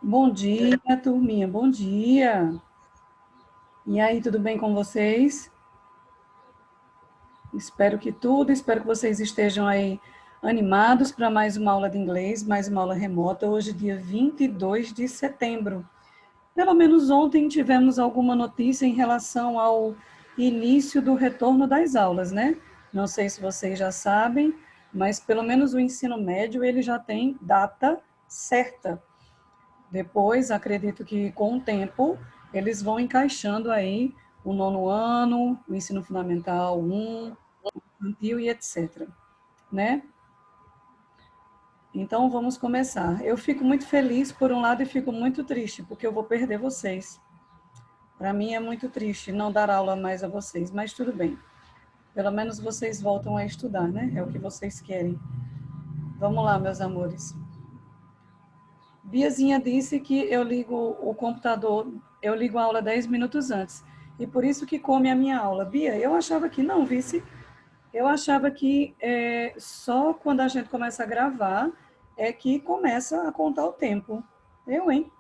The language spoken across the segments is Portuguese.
Bom dia, turminha, bom dia. E aí, tudo bem com vocês? Espero que vocês estejam aí animados para mais uma aula de inglês, mais uma aula remota, hoje, dia 22 de setembro. Pelo menos ontem tivemos alguma notícia em relação ao início do retorno das aulas, né? Não sei se vocês já sabem, mas pelo menos o ensino médio ele já tem data certa. Depois, acredito que com o tempo, eles vão encaixando aí o nono ano, o ensino fundamental 1, infantil e etc. Né? Então, vamos começar. Eu fico muito feliz por um lado e fico muito triste, porque eu vou perder vocês. Para mim é muito triste não dar aula mais a vocês, mas tudo bem. Pelo menos vocês voltam a estudar, né? É o que vocês querem. Vamos lá, meus amores. Biazinha disse que eu ligo o computador, eu ligo a aula 10 minutos antes. E por isso que come a minha aula. Bia, eu achava que não, vice. Eu achava que só quando a gente começa a gravar é que começa a contar o tempo. Hein?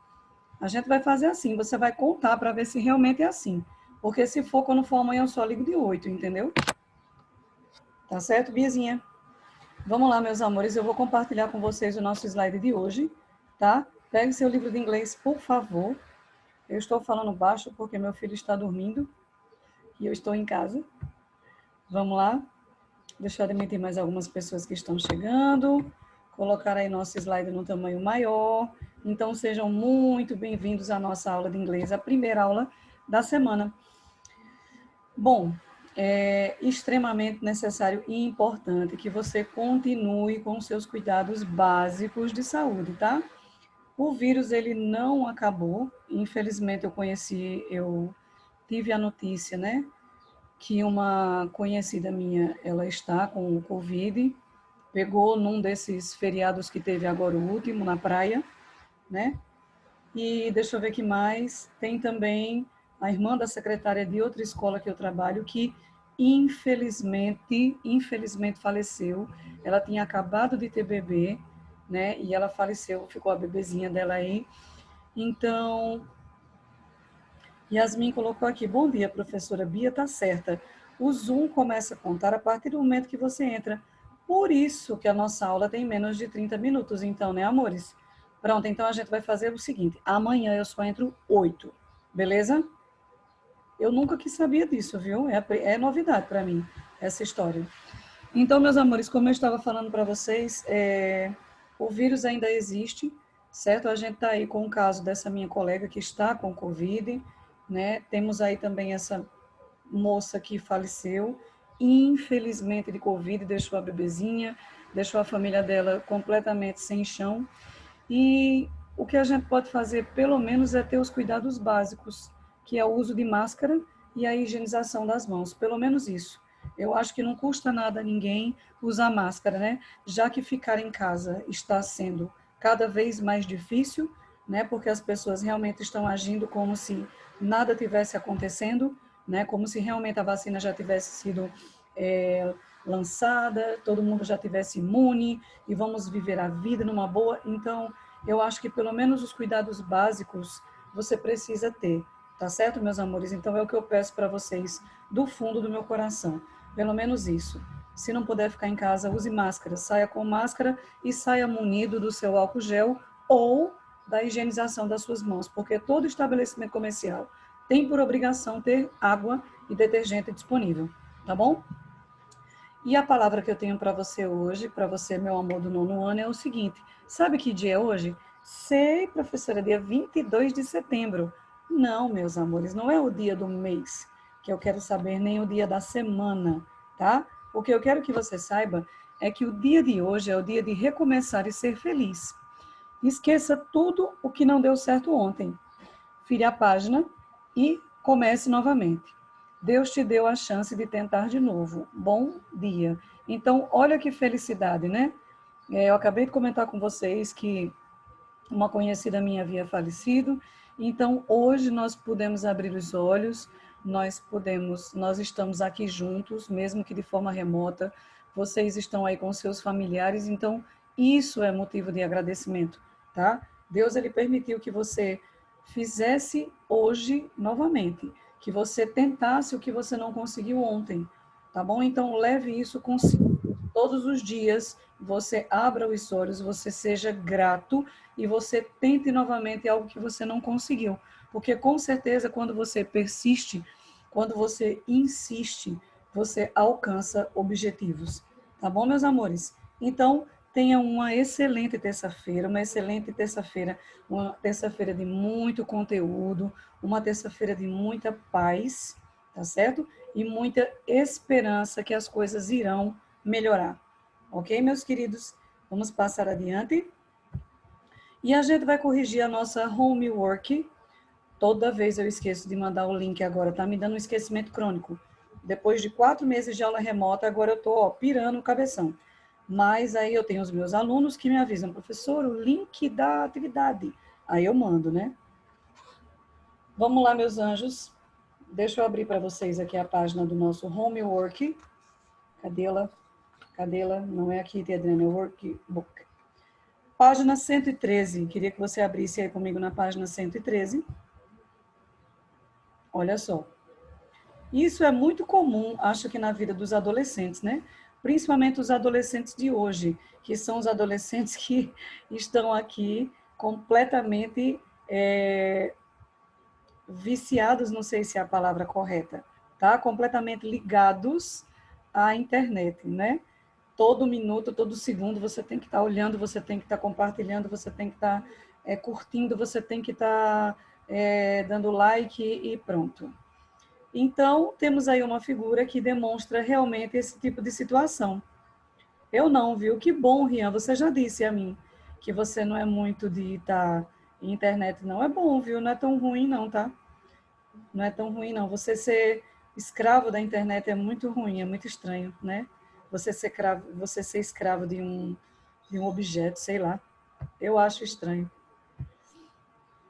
A gente vai fazer assim, você vai contar para ver se realmente é assim. Porque se for quando for amanhã, eu só ligo de 8, entendeu? Tá certo, Biazinha? Vamos lá, meus amores, eu vou compartilhar com vocês o nosso slide de hoje, tá? Pegue seu livro de inglês, por favor. Eu estou falando baixo porque meu filho está dormindo e eu estou em casa. Vamos lá? Deixa eu admitir mais algumas pessoas que estão chegando. Colocar aí nosso slide no tamanho maior. Então, sejam muito bem-vindos à nossa aula de inglês, a primeira aula da semana. Bom, é extremamente necessário e importante que você continue com seus cuidados básicos de saúde, tá? O vírus, ele não acabou. Infelizmente, eu tive a notícia, né, que uma conhecida minha, ela está com o Covid, pegou num desses feriados que teve agora o último, na praia, né? E deixa eu ver que mais, tem também a irmã da secretária de outra escola que eu trabalho, que infelizmente faleceu. Ela tinha acabado de ter bebê, né? E ela faleceu, ficou a bebezinha dela aí. Então, Yasmin colocou aqui, bom dia, professora Bia, tá certa. O Zoom começa a contar a partir do momento que você entra. Por isso que a nossa aula tem menos de 30 minutos, então, né, amores? Pronto, então a gente vai fazer o seguinte, amanhã eu só entro 8, beleza? Eu nunca que sabia disso, viu? É novidade para mim, essa história. Então, meus amores, como eu estava falando para vocês, o vírus ainda existe, certo? A gente está aí com o caso dessa minha colega que está com Covid, né? Temos aí também essa moça que faleceu, infelizmente de Covid, deixou a bebezinha, deixou a família dela completamente sem chão. E o que a gente pode fazer, pelo menos, é ter os cuidados básicos, que é o uso de máscara e a higienização das mãos, pelo menos isso. Eu acho que não custa nada a ninguém usar máscara, né? Já que ficar em casa está sendo cada vez mais difícil, né? Porque as pessoas realmente estão agindo como se nada tivesse acontecendo, né? Como se realmente a vacina já tivesse sido lançada, todo mundo já tivesse imune e vamos viver a vida numa boa. Então, eu acho que pelo menos os cuidados básicos você precisa ter, tá certo, meus amores? Então é o que eu peço para vocês do fundo do meu coração, pelo menos isso. Se não puder ficar em casa, use máscara, saia com máscara e saia munido do seu álcool gel ou da higienização das suas mãos, porque todo estabelecimento comercial tem por obrigação ter água e detergente disponível, tá bom? E a palavra que eu tenho para você hoje, para você, meu amor do nono ano, é o seguinte: sabe que dia é hoje? Sei, professora, dia 22 de setembro. Não, meus amores, não é o dia do mês que eu quero saber, nem o dia da semana, tá? O que eu quero que você saiba é que o dia de hoje é o dia de recomeçar e ser feliz. Esqueça tudo o que não deu certo ontem. Vire a página e comece novamente. Deus te deu a chance de tentar de novo. Bom dia. Então, olha que felicidade, né? Eu acabei de comentar com vocês que uma conhecida minha havia falecido. Então, hoje nós pudemos abrir os olhos, nós estamos aqui juntos, mesmo que de forma remota. Vocês estão aí com seus familiares, então isso é motivo de agradecimento, tá? Deus, ele permitiu que você fizesse hoje novamente, que você tentasse o que você não conseguiu ontem, tá bom? Então, leve isso consigo. Todos os dias, você abra os olhos, você seja grato e você tente novamente algo que você não conseguiu. Porque, com certeza, quando você persiste, quando você insiste, você alcança objetivos. Tá bom, meus amores? Então, tenha uma excelente terça-feira, uma terça-feira de muito conteúdo, uma terça-feira de muita paz, tá certo? E muita esperança que as coisas irão melhorar. Ok, meus queridos? Vamos passar adiante. E a gente vai corrigir a nossa homework. Toda vez eu esqueço de mandar o link agora, tá me dando um esquecimento crônico. Depois de 4 meses de aula remota, agora eu tô pirando o cabeção. Mas aí eu tenho os meus alunos que me avisam, professor, o link da atividade. Aí eu mando, né? Vamos lá, meus anjos. Deixa eu abrir para vocês aqui a página do nosso homework. Cadê-la? Cadê-la? Não é aqui, Adriana, é o workbook. Página 113. Queria que você abrisse aí comigo na página 113. Olha só. Isso é muito comum, acho que na vida dos adolescentes, né? Principalmente os adolescentes de hoje, que são os adolescentes que estão aqui completamente viciados, não sei se é a palavra correta, tá? Completamente ligados à internet, né? Todo minuto, todo segundo, você tem que estar olhando, você tem que estar compartilhando, você tem que estar curtindo, você tem que estar dando like e pronto. Então, temos aí uma figura que demonstra realmente esse tipo de situação. Eu não, viu? Que bom, Rian, você já disse a mim que você não é muito de estar em internet, não. É bom, viu? Não é tão ruim, não, tá? Não é tão ruim, não. Você ser escravo da internet é muito ruim, é muito estranho, né? Você ser escravo de um objeto, sei lá. Eu acho estranho.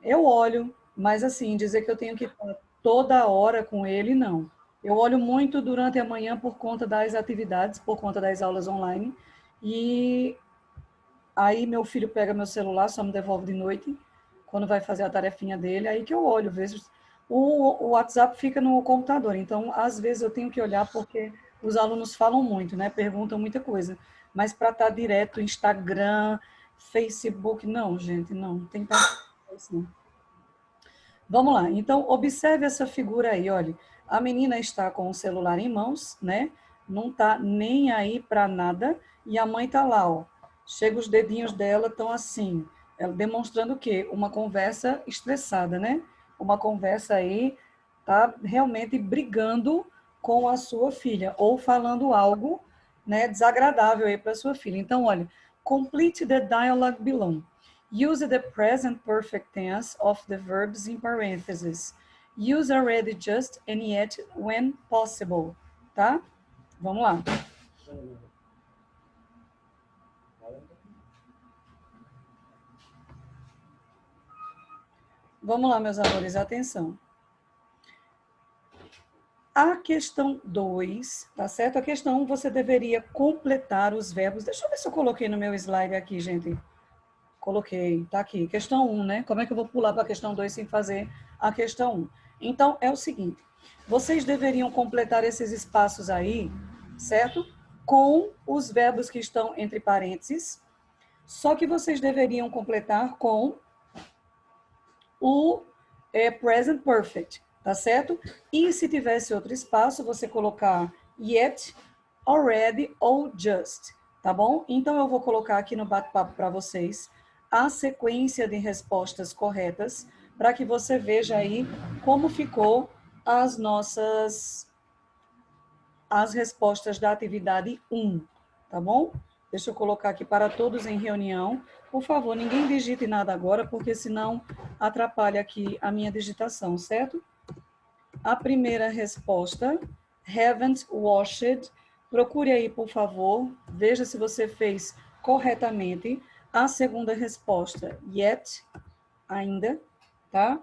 Eu olho, mas assim, dizer que eu tenho que estar toda hora com ele, não. Eu olho muito durante a manhã por conta das atividades, por conta das aulas online. E aí meu filho pega meu celular, só me devolve de noite, quando vai fazer a tarefinha dele, aí que eu olho, vejo. O WhatsApp fica no computador, então às vezes eu tenho que olhar porque os alunos falam muito, né? Perguntam muita coisa. Mas para estar direto, Instagram, Facebook, não, gente, não tem que estar assim. Vamos lá, então observe essa figura aí, olha. A menina está com o celular em mãos, né? Não está nem aí para nada, e a mãe está lá, ó. Chega os dedinhos dela, estão assim, ela demonstrando o quê? Uma conversa estressada, né? Uma conversa aí, tá realmente brigando com a sua filha, ou falando algo, né, desagradável aí para sua filha. Então, olha, complete the dialogue below. Use the present perfect tense of the verbs in parentheses. Use already just and yet when possible, tá? Vamos lá. Vamos lá, meus amores, atenção. A questão 2, tá certo? A questão 1, você deveria completar os verbos. Deixa eu ver se eu coloquei no meu slide aqui, gente. Coloquei, tá aqui. Questão 1, né? Como é que eu vou pular para a questão 2 sem fazer a questão 1? Então, é o seguinte. Vocês deveriam completar esses espaços aí, certo? Com os verbos que estão entre parênteses. Só que vocês deveriam completar com o present perfect, tá certo? E se tivesse outro espaço, você colocar yet, already ou just, tá bom? Então eu vou colocar aqui no bate-papo para vocês a sequência de respostas corretas para que você veja aí como ficou as respostas da atividade 1, tá bom? Deixa eu colocar aqui para todos em reunião. Por favor, ninguém digite nada agora, porque senão atrapalha aqui a minha digitação, certo? A primeira resposta, haven't washed. Procure aí, por favor, veja se você fez corretamente. A segunda resposta, yet, ainda, tá?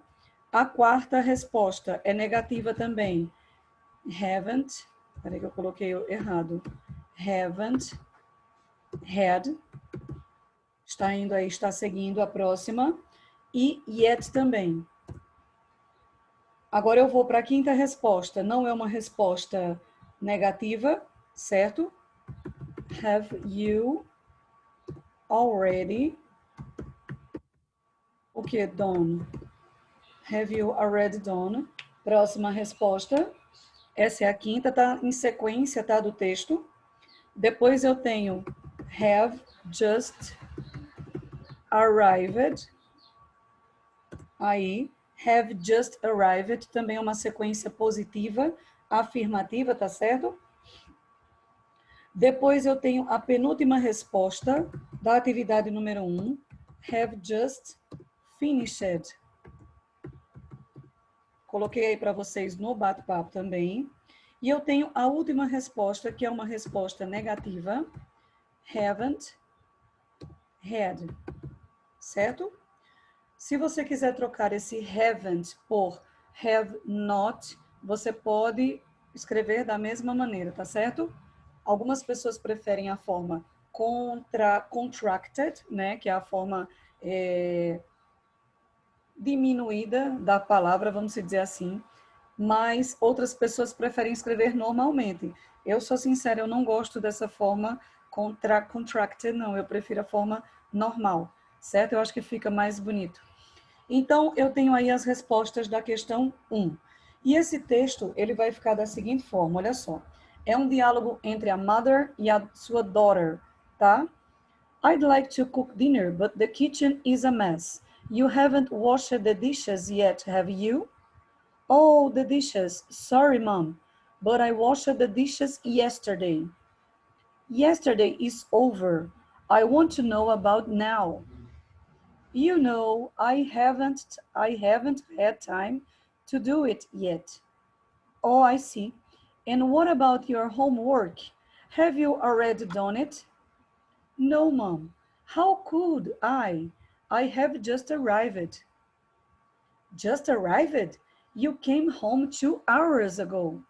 A quarta resposta é negativa também, haven't. Peraí que eu coloquei errado. Haven't had. Está indo aí, está seguindo a próxima. e yet também. Agora eu vou para a quinta resposta. Não é uma resposta negativa, certo? Have you already... O que? Done. Have you already done? Próxima resposta. Essa é a quinta, tá em sequência, tá, do texto. Depois eu tenho have just arrived. Aí, have just arrived também é uma sequência positiva, afirmativa, tá certo? Depois eu tenho a penúltima resposta da atividade número 1, have just finished. Coloquei aí para vocês no bate-papo também. E eu tenho a última resposta, que é uma resposta negativa, haven't had, certo? Se você quiser trocar esse haven't por have not, você pode escrever da mesma maneira, tá certo? Algumas pessoas preferem a forma contracted, né, que é a forma diminuída da palavra, vamos dizer assim, mas outras pessoas preferem escrever normalmente. Eu sou sincera, eu não gosto dessa forma contracted, não, eu prefiro a forma normal, certo? Eu acho que fica mais bonito. Então, eu tenho aí as respostas da questão 1. E esse texto, ele vai ficar da seguinte forma, olha só. É um diálogo entre a mother e a sua daughter, tá? I'd like to cook dinner, but the kitchen is a mess. You haven't washed the dishes yet, have you? Oh, the dishes. Sorry, Mom, but I washed the dishes yesterday. Yesterday is over. I want to know about now. You know, I haven't had time to do it yet. Oh, I see. And what about your homework? Have you already done it? No, Mom. How could I? I have just arrived. Just arrived? You came home 2 hours ago.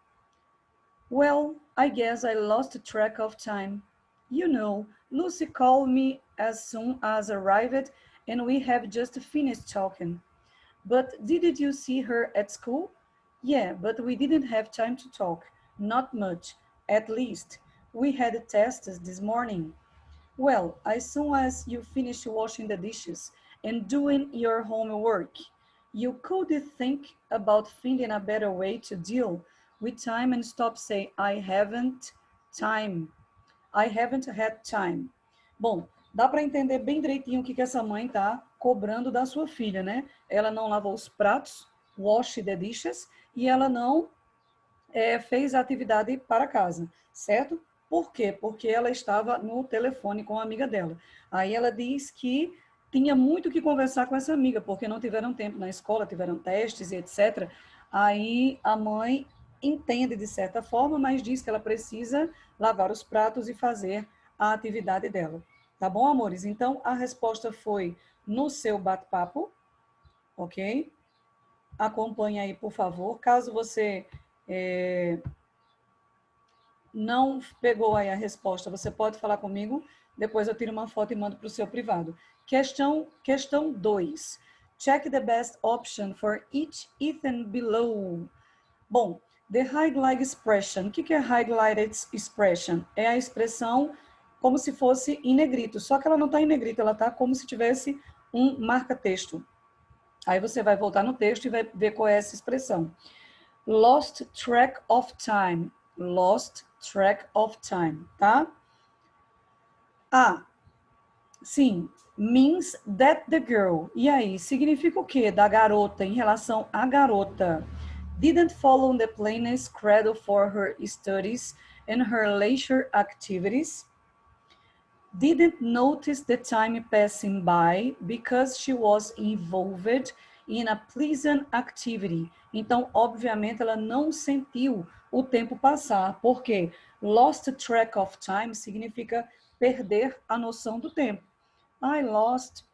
Well, I guess I lost track of time. You know, Lucy called me as soon as arrived and we have just finished talking. But didn't you see her at school? Yeah, but we didn't have time to talk. Not much, at least. We had tests this morning. Well, as soon as you finish washing the dishes and doing your homework, you could think about finding a better way to deal with time and stop saying, I haven't time. I haven't had time. Bom, dá para entender bem direitinho o que essa mãe tá cobrando da sua filha, né? Ela não lavou os pratos, wash the dishes, e ela não fez a atividade para casa, certo? Por quê? Porque ela estava no telefone com a amiga dela. Aí ela diz que tinha muito que conversar com essa amiga, porque não tiveram tempo na escola, tiveram testes e etc. Aí a mãe entende de certa forma, mas diz que ela precisa lavar os pratos e fazer a atividade dela. Tá bom, amores? Então, a resposta foi no seu bate-papo, ok? Acompanhe aí, por favor. Caso você não pegou aí a resposta, você pode falar comigo, depois eu tiro uma foto e mando para o seu privado. Questão 2. Check the best option for each item below. Bom, the highlight expression. O que é highlighted expression? É a expressão como se fosse em negrito, só que ela não está em negrito, ela está como se tivesse um marca-texto. Aí você vai voltar no texto e vai ver qual é essa expressão. Lost track of time. Lost track of time, tá? Sim, means that the girl. E aí, significa o quê? Da garota, em relação à garota. Didn't follow the plain schedule for her studies and her leisure activities. Didn't notice the time passing by because she was involved in a pleasant activity. Então, obviamente, ela não sentiu o tempo passar, porque lost track of time significa perder a noção do tempo. I lost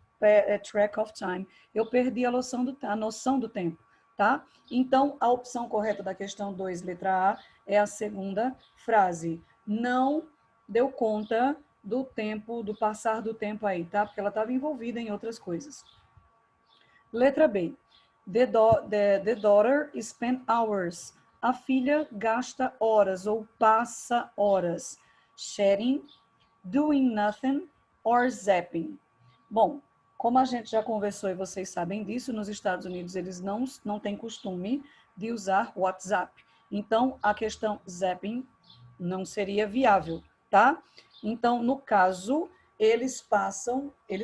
track of time. Eu perdi a noção do tempo, tá? Então, a opção correta da questão 2, letra A, é a segunda frase. Não deu conta do tempo, do passar do tempo aí, tá? Porque ela estava envolvida em outras coisas. Letra B. The daughter spent hours. A filha gasta horas ou passa horas. Sharing, doing nothing or zapping. Bom, como a gente já conversou e vocês sabem disso, nos Estados Unidos eles não têm costume de usar WhatsApp. Então, a questão zapping não seria viável, tá? Então, no caso, eles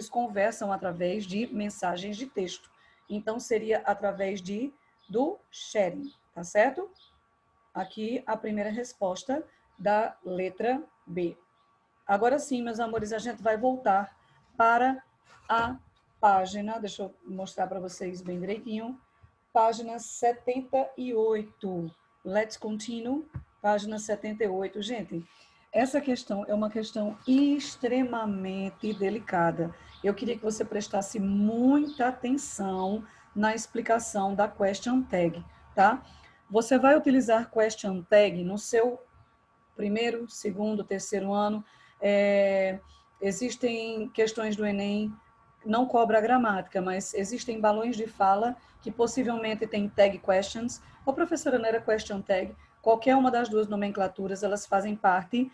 conversam através de mensagens de texto. Então, seria através do sharing, tá certo? Aqui a primeira resposta da letra B. Agora sim, meus amores, a gente vai voltar para a página, deixa eu mostrar para vocês bem direitinho, página 78. Let's continue, página 78. Gente, essa questão é uma questão extremamente delicada. Eu queria que você prestasse muita atenção na explicação da question tag, tá? Você vai utilizar question tag no seu primeiro, segundo, terceiro ano. Existem questões do Enem, não cobra a gramática, mas existem balões de fala que possivelmente tem tag questions. Ou professora, não era question tag? Qualquer uma das duas nomenclaturas, elas fazem parte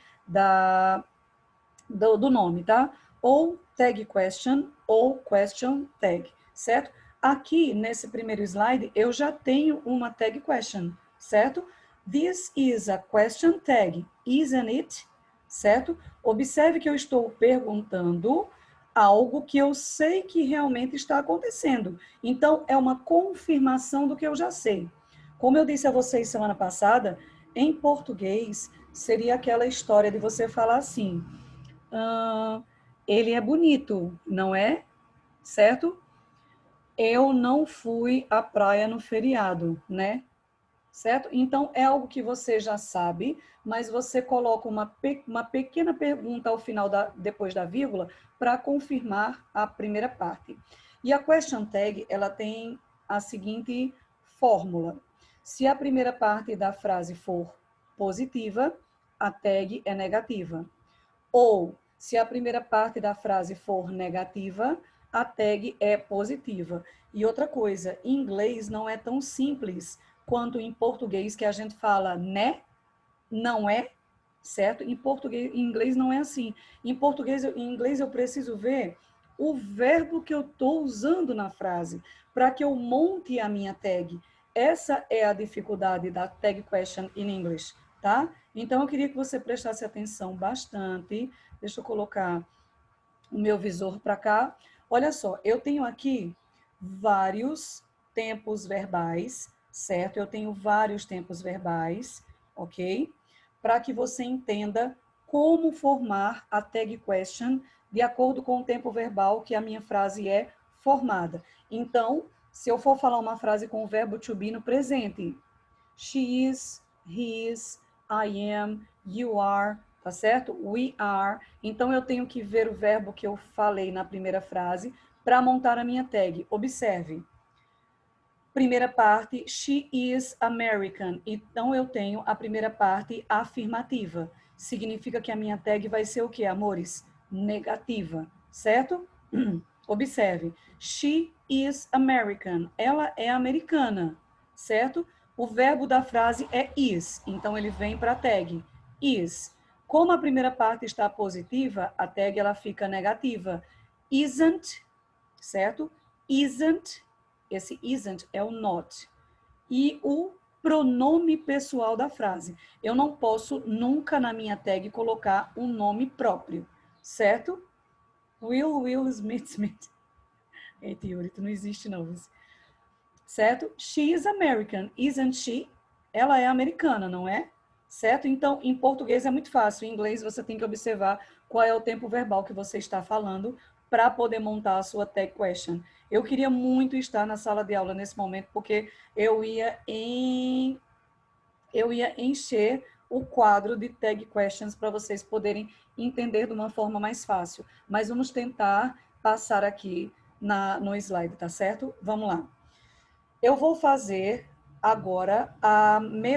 do nome, tá? Ou tag question ou question tag, certo? Aqui, nesse primeiro slide, eu já tenho uma tag question, certo? This is a question tag, isn't it? Certo? Observe que eu estou perguntando algo que eu sei que realmente está acontecendo. Então, é uma confirmação do que eu já sei. Como eu disse a vocês semana passada, em português, seria aquela história de você falar assim, ele é bonito, não é? Certo? Eu não fui à praia no feriado, né? Certo? Então, é algo que você já sabe, mas você coloca uma pequena pergunta ao final, depois da vírgula, para confirmar a primeira parte. E a question tag, ela tem a seguinte fórmula. Se a primeira parte da frase for positiva, a tag é negativa. Ou, se a primeira parte da frase for negativa, a tag é positiva. E outra coisa, em inglês não é tão simples quanto em português, que a gente fala né, não é, certo? Em português, em inglês não é assim. Em inglês eu preciso ver o verbo que eu estou usando na frase para que eu monte a minha tag. Essa é a dificuldade da tag question in English, tá? Então eu queria que você prestasse atenção bastante. Deixa eu colocar o meu visor para cá. Olha só, eu tenho aqui vários tempos verbais, certo? Eu tenho vários tempos verbais, ok? Para que você entenda como formar a tag question de acordo com o tempo verbal que a minha frase é formada. Então, se eu for falar uma frase com o verbo to be no presente, she is, he is, I am, you are, tá certo? We are. Então, eu tenho que ver o verbo que eu falei na primeira frase para montar a minha tag. Observe. Primeira parte, she is American. Então, eu tenho a primeira parte afirmativa. Significa que a minha tag vai ser o quê, amores? Negativa, certo? Observe. She is American. Ela é americana, certo? O verbo da frase é is. Então, ele vem para a tag. Is. Como a primeira parte está positiva, a tag ela fica negativa. Isn't, certo? Isn't. Esse isn't é o not. E o pronome pessoal da frase. Eu não posso nunca na minha tag colocar um nome próprio, certo? Will, Smith. Eita, Yuri, tu não existe não. Certo? She is American, isn't she? Ela é americana, não é? Certo? Então, em português é muito fácil. Em inglês, você tem que observar qual é o tempo verbal que você está falando para poder montar a sua tag question. Eu queria muito estar na sala de aula nesse momento, porque eu ia encher o quadro de tag questions para vocês poderem entender de uma forma mais fácil. Mas vamos tentar passar aqui no slide, tá certo? Vamos lá. Eu vou fazer agora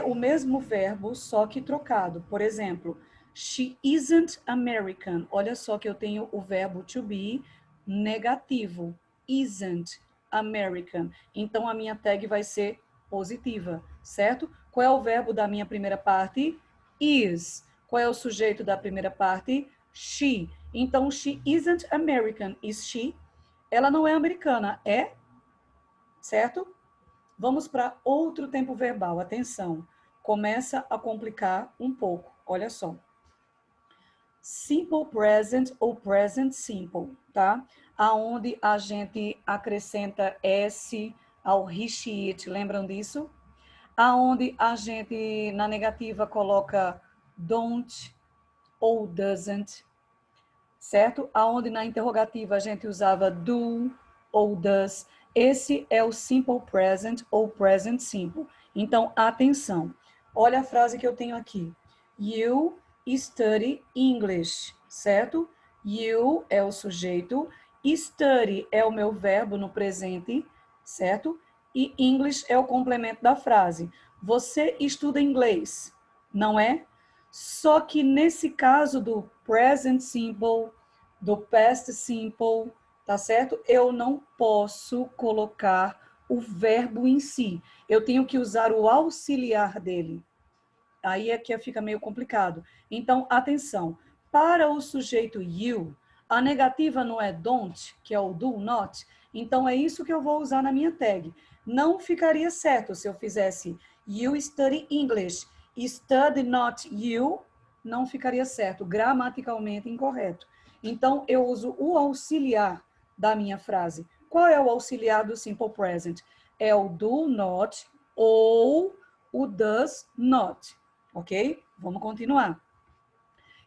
o mesmo verbo, só que trocado. Por exemplo, she isn't American. Olha só que eu tenho o verbo to be negativo. Isn't. American. Então, a minha tag vai ser positiva, certo? Qual é o verbo da minha primeira parte? Is. Qual é o sujeito da primeira parte? She. Então, she isn't American. Is she? Ela não é americana, é? Certo? Vamos para outro tempo verbal. Atenção. Começa a complicar um pouco. Olha só. Simple present ou present simple, tá? Aonde a gente acrescenta S ao he, she, it. Lembram disso? Aonde a gente, na negativa, coloca don't ou doesn't, certo? Aonde na interrogativa a gente usava do ou does. Esse é o simple present ou present simple. Então, atenção. Olha a frase que eu tenho aqui. You study English, certo? You é o sujeito, study é o meu verbo no presente, certo? E English é o complemento da frase. Você estuda inglês, não é? Só que nesse caso do present simple, do past simple, tá certo? Eu não posso colocar o verbo em si. Eu tenho que usar o auxiliar dele. Aí é que fica meio complicado. Então, atenção. Para o sujeito you, a negativa não é don't, que é o do not. Então, é isso que eu vou usar na minha tag. Não ficaria certo se eu fizesse you study English, study not you, não ficaria certo, gramaticalmente incorreto. Então, eu uso o auxiliar da minha frase. Qual é o auxiliar do simple present? É o do not ou o does not. Ok? Vamos continuar.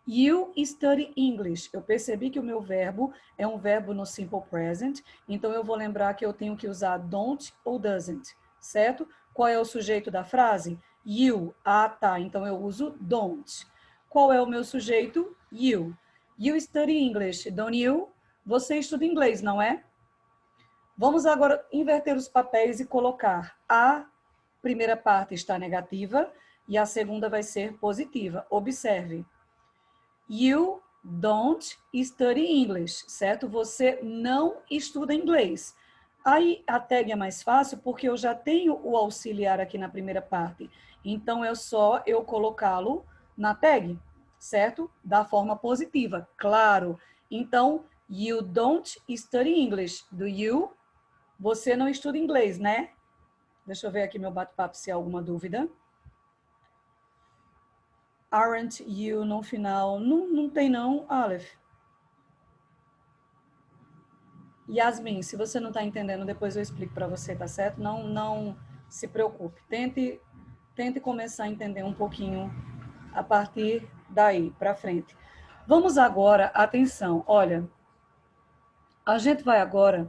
You study English. Eu percebi que o meu verbo é um verbo no simple present, então eu vou lembrar que eu tenho que usar don't ou doesn't, certo? Qual é o sujeito da frase? You. Ah, tá. Então eu uso don't. Qual é o meu sujeito? You. You study English, don't you? Você estuda inglês, não é? Vamos agora inverter os papéis e colocar a primeira parte está negativa e a segunda vai ser positiva. Observe. You don't study English, certo? Você não estuda inglês. Aí a tag é mais fácil porque eu já tenho o auxiliar aqui na primeira parte. Então é só eu colocá-lo na tag, certo? Da forma positiva, claro. Então, you don't study English, do you? Você não estuda inglês, né? Deixa eu ver aqui meu bate-papo se há alguma dúvida. Aren't you no final? Não tem não, Aleph. Yasmin, se você não está entendendo, depois eu explico para você, tá certo? Não se preocupe. Tente começar a entender um pouquinho a partir daí para frente. Vamos agora, atenção, olha, a gente vai agora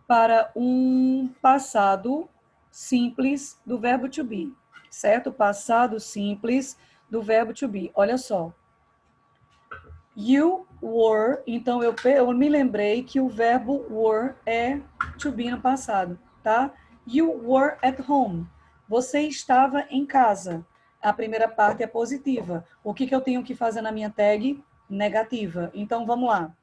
para um passado simples do verbo to be, certo? Passado simples do verbo to be. Olha só. You were, então eu me lembrei que o verbo were é to be no passado, tá? You were at home. Você estava em casa. A primeira parte é positiva. O que eu tenho que fazer na minha tag? Negativa. Então vamos lá.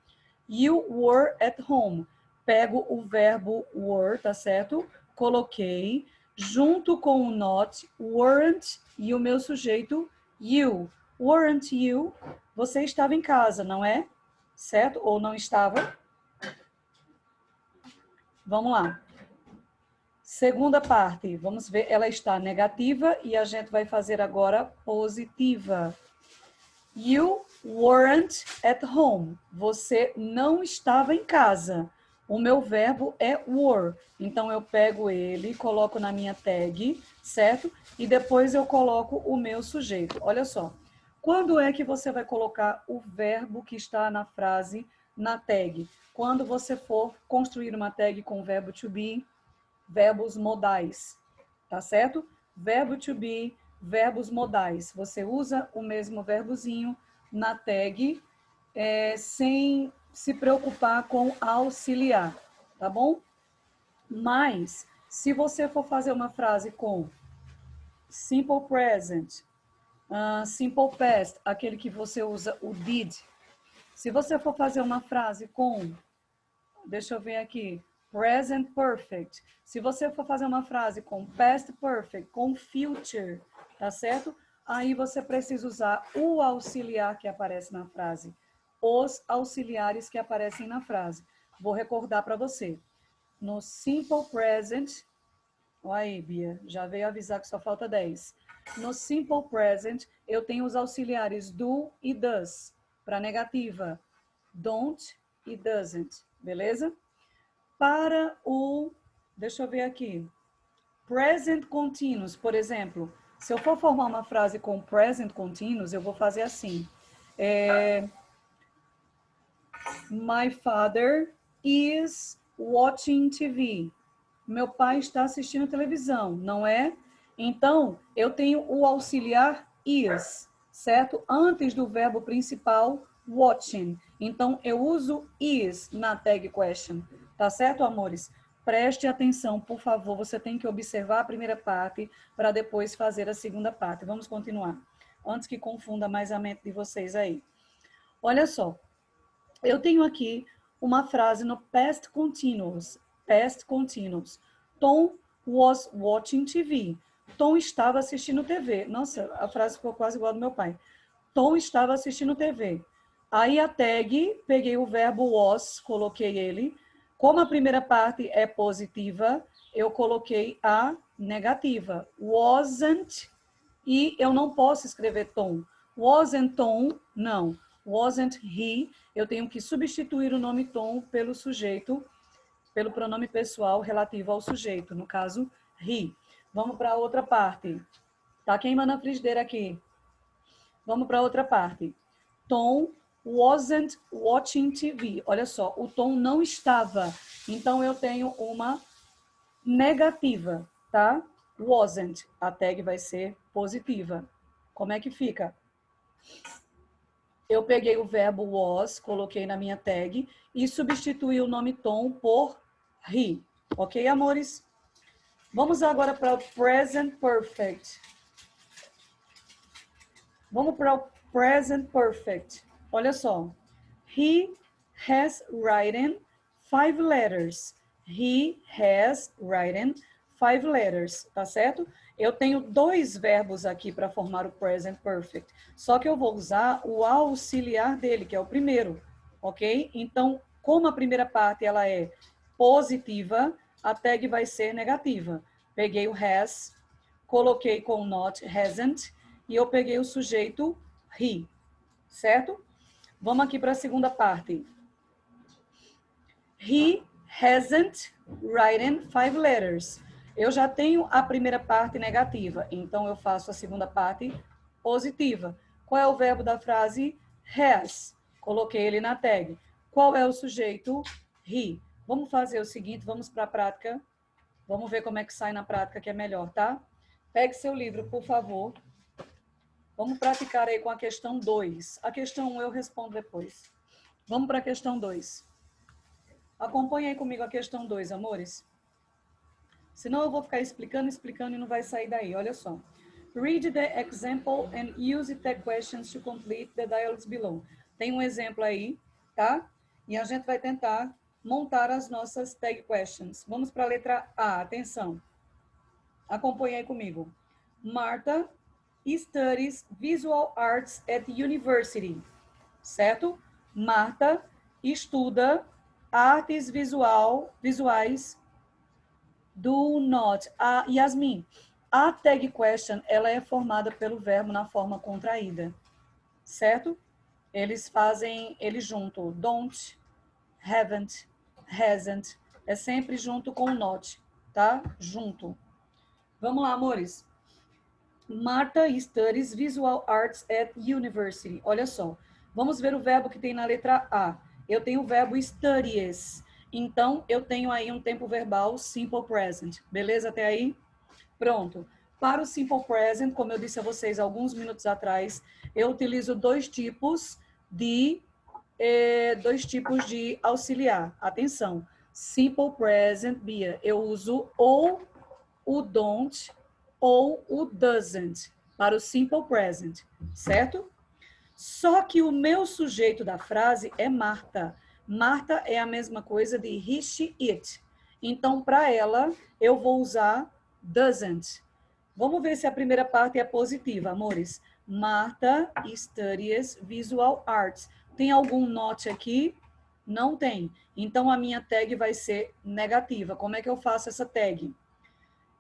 You were at home. Pego o verbo were, tá certo? Coloquei junto com o not, weren't e o meu sujeito you. Weren't you? Você estava em casa, não é? Certo? Ou não estava? Vamos lá. Segunda parte, vamos ver, ela está negativa e a gente vai fazer agora positiva. You weren't at home. Você não estava em casa. O meu verbo é were. Então, eu pego ele, coloco na minha tag, certo? E depois eu coloco o meu sujeito. Olha só. Quando é que você vai colocar o verbo que está na frase na tag? Quando você for construir uma tag com o verbo to be, verbos modais, tá certo? Verbo to be, verbos modais. Você usa o mesmo verbozinho na tag sem se preocupar com auxiliar, tá bom? Mas, se você for fazer uma frase com simple present, simple past, aquele que você usa o did. Se você for fazer uma frase com, deixa eu ver aqui, present perfect. Se você for fazer uma frase com past perfect, com future, tá certo? Aí você precisa usar o auxiliar que aparece na frase. Os auxiliares que aparecem na frase. Vou recordar para você. No simple present, olha aí, Bia, já veio avisar que só falta 10. No simple present, eu tenho os auxiliares do e does, para negativa. Don't e doesn't, beleza? Para o, deixa eu ver aqui, present continuous, por exemplo, se eu for formar uma frase com present continuous, eu vou fazer assim. My father is watching TV. Meu pai está assistindo televisão, não é? Então, eu tenho o auxiliar is, certo? Antes do verbo principal, watching. Então, eu uso is na tag question. Tá certo, amores? Preste atenção, por favor. Você tem que observar a primeira parte para depois fazer a segunda parte. Vamos continuar. Antes que confunda mais a mente de vocês aí. Olha só. Eu tenho aqui uma frase no past continuous. Past continuous. Tom was watching TV. Tom estava assistindo TV. Nossa, a frase ficou quase igual ao do meu pai. Tom estava assistindo TV. Aí a tag, peguei o verbo was, coloquei ele. Como a primeira parte é positiva, eu coloquei a negativa. Wasn't, e eu não posso escrever Tom. Wasn't Tom, não. Wasn't he, eu tenho que substituir o nome Tom pelo sujeito, pelo pronome pessoal relativo ao sujeito, no caso, he. Vamos para a outra parte. Tá queimando a frigideira aqui. Vamos para a outra parte. Tom wasn't watching TV. Olha só, o Tom não estava. Então, eu tenho uma negativa, tá? Wasn't. A tag vai ser positiva. Como é que fica? Eu peguei o verbo was, coloquei na minha tag e substituí o nome Tom por he. Ok, amores? Vamos agora para o present perfect. Vamos para o present perfect. Olha só. He has written 5 letters. He has written 5 letters, tá certo? Eu tenho 2 verbos aqui para formar o present perfect. Só que eu vou usar o auxiliar dele, que é o primeiro, ok? Então, como a primeira parte ela é positiva, a tag vai ser negativa. Peguei o has, coloquei com not, hasn't, e eu peguei o sujeito he, certo? Vamos aqui para a segunda parte. He hasn't written 5 letters. Eu já tenho a primeira parte negativa, então eu faço a segunda parte positiva. Qual é o verbo da frase? Has. Coloquei ele na tag. Qual é o sujeito? He. Vamos fazer o seguinte, vamos para a prática. Vamos ver como é que sai na prática, que é melhor, tá? Pegue seu livro, por favor. Vamos praticar aí com a questão 2. A questão 1 eu respondo depois. Vamos para a questão 2. Acompanhe aí comigo a questão 2, amores. Senão eu vou ficar explicando e não vai sair daí. Olha só. Read the example and use the questions to complete the dialogues below. Tem um exemplo aí, tá? E a gente vai tentar montar as nossas tag questions. Vamos para a letra A. Atenção. Acompanhe aí comigo. Martha studies visual arts at university. Certo? Marta estuda artes visuais do not. A Yasmin, a tag question, ela é formada pelo verbo na forma contraída, certo? Eles fazem ele junto. Don't, haven't, hasn't. É sempre junto com o not, tá? Junto. Vamos lá, amores. Martha studies visual arts at university. Olha só. Vamos ver o verbo que tem na letra A. Eu tenho o verbo studies. Então, eu tenho aí um tempo verbal simple present. Beleza até aí? Pronto. Para o simple present, como eu disse a vocês alguns minutos atrás, eu utilizo dois tipos de auxiliar. Atenção. Simple present, Bia, eu uso ou o don't ou o doesn't para o simple present, certo? Só que o meu sujeito da frase é Marta. Marta é a mesma coisa de he, she, it. Então, para ela, eu vou usar doesn't. Vamos ver se a primeira parte é positiva, amores. Martha studies visual arts. Tem algum not aqui? Não tem. Então, a minha tag vai ser negativa. Como é que eu faço essa tag?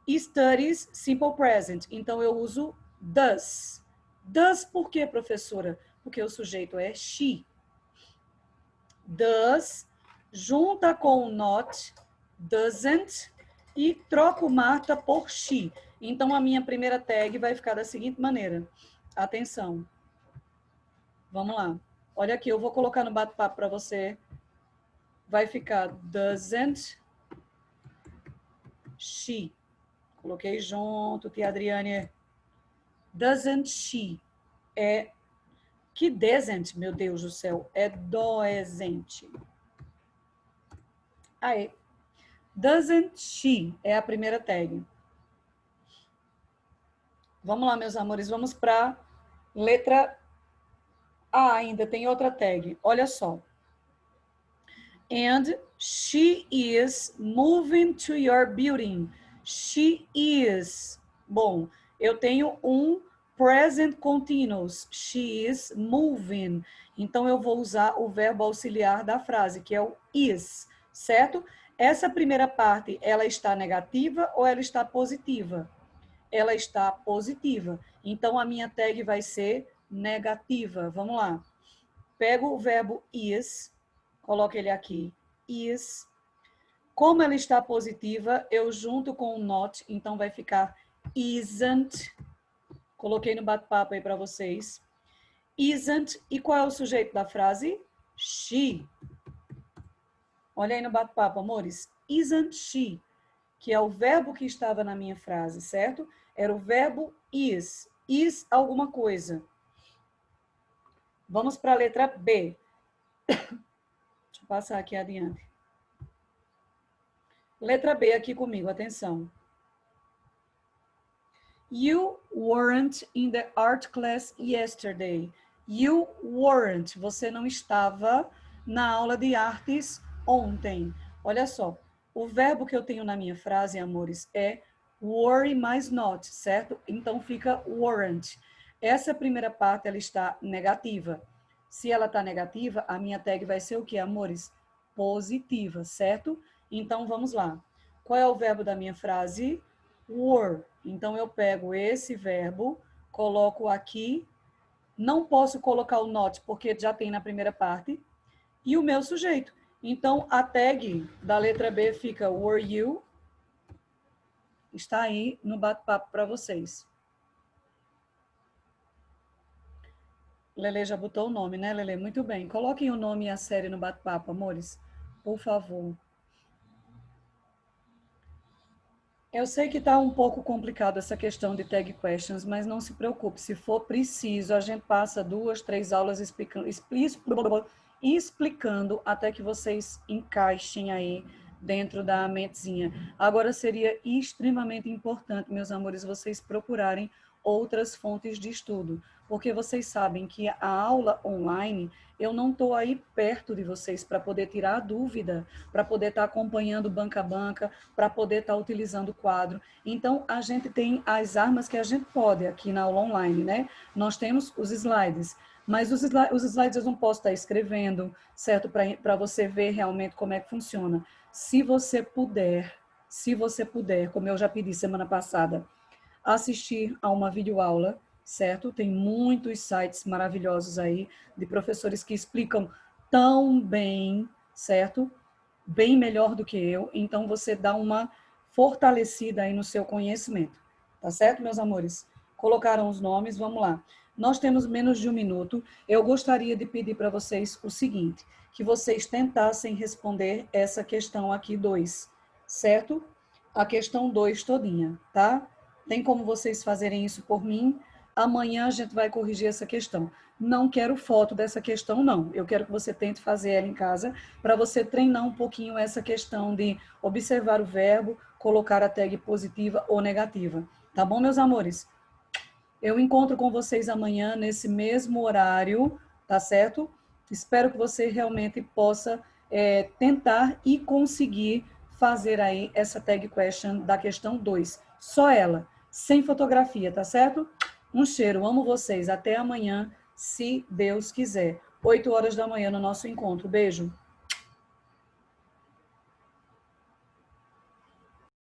Studies, simple present. Então, eu uso does. Does por quê, professora? Porque o sujeito é she. Does, junta com o not, doesn't, e troco Marta por she. Então, a minha primeira tag vai ficar da seguinte maneira. Atenção. Vamos lá. Olha aqui, eu vou colocar no bate-papo para você. Vai ficar doesn't she. Coloquei junto, tia Adriane. Doesn't she. É que doesn't, meu Deus do céu, é doesn't. Aí. Doesn't she é a primeira tag. Vamos lá, meus amores, vamos para letra A ainda, tem outra tag. Olha só. And she is moving to your building. She is. Bom, eu tenho um present continuous. She is moving. Então, eu vou usar o verbo auxiliar da frase, que é o is, certo? Essa primeira parte, ela está negativa ou ela está positiva? Ela está positiva. Então, a minha tag vai ser negativa. Vamos lá. Pego o verbo is, coloco ele aqui, is. Como ela está positiva, eu junto com o not, então vai ficar isn't. Coloquei no bate-papo aí para vocês. Isn't. E qual é o sujeito da frase? She. Olha aí no bate-papo, amores. Isn't she, que é o verbo que estava na minha frase, certo? Era o verbo is. Is alguma coisa. Vamos para a letra B. Deixa eu passar aqui adiante. Letra B aqui comigo, atenção. You weren't in the art class yesterday. You weren't. Você não estava na aula de artes ontem. Olha só. O verbo que eu tenho na minha frase, amores, é were mais not, certo? Então fica weren't. Essa primeira parte, ela está negativa. Se ela está negativa, a minha tag vai ser o quê, amores? Positiva, certo? Então, vamos lá. Qual é o verbo da minha frase? Were. Então, eu pego esse verbo, coloco aqui. Não posso colocar o not, porque já tem na primeira parte. E o meu sujeito. Então, a tag da letra B fica were you. Está aí no bate-papo para vocês. Lele já botou o nome, né, Lele? Muito bem. Coloquem o nome e a série no bate-papo, amores. Por favor. Eu sei que está um pouco complicado essa questão de tag questions, mas não se preocupe. Se for preciso, a gente passa 2, 3 aulas explicando até que vocês encaixem aí dentro da mentezinha. Agora, seria extremamente importante, meus amores, vocês procurarem outras fontes de estudo, porque vocês sabem que a aula online, eu não estou aí perto de vocês para poder tirar a dúvida, para poder estar acompanhando banca a banca, para poder estar utilizando o quadro. Então, a gente tem as armas que a gente pode aqui na aula online, né? Nós temos os slides, mas os slides eu não posso estar escrevendo, certo? Para você ver realmente como é que funciona. Se você puder, como eu já pedi semana passada, assistir a uma videoaula, certo? Tem muitos sites maravilhosos aí de professores que explicam tão bem, certo? Bem melhor do que eu. Então, você dá uma fortalecida aí no seu conhecimento. Tá certo, meus amores? Colocaram os nomes, vamos lá. Nós temos menos de 1 minuto. Eu gostaria de pedir para vocês o seguinte, que vocês tentassem responder essa questão aqui 2, certo? A questão 2 todinha, tá? Tem como vocês fazerem isso por mim? Amanhã a gente vai corrigir essa questão. Não quero foto dessa questão, não. Eu quero que você tente fazer ela em casa para você treinar um pouquinho essa questão de observar o verbo, colocar a tag positiva ou negativa. Tá bom, meus amores? Eu encontro com vocês amanhã nesse mesmo horário, tá certo? Espero que você realmente possa tentar e conseguir fazer aí essa tag question da questão 2. Só ela, sem fotografia, tá certo? Um cheiro, amo vocês. Até amanhã, se Deus quiser. 8 horas da manhã no nosso encontro. Beijo.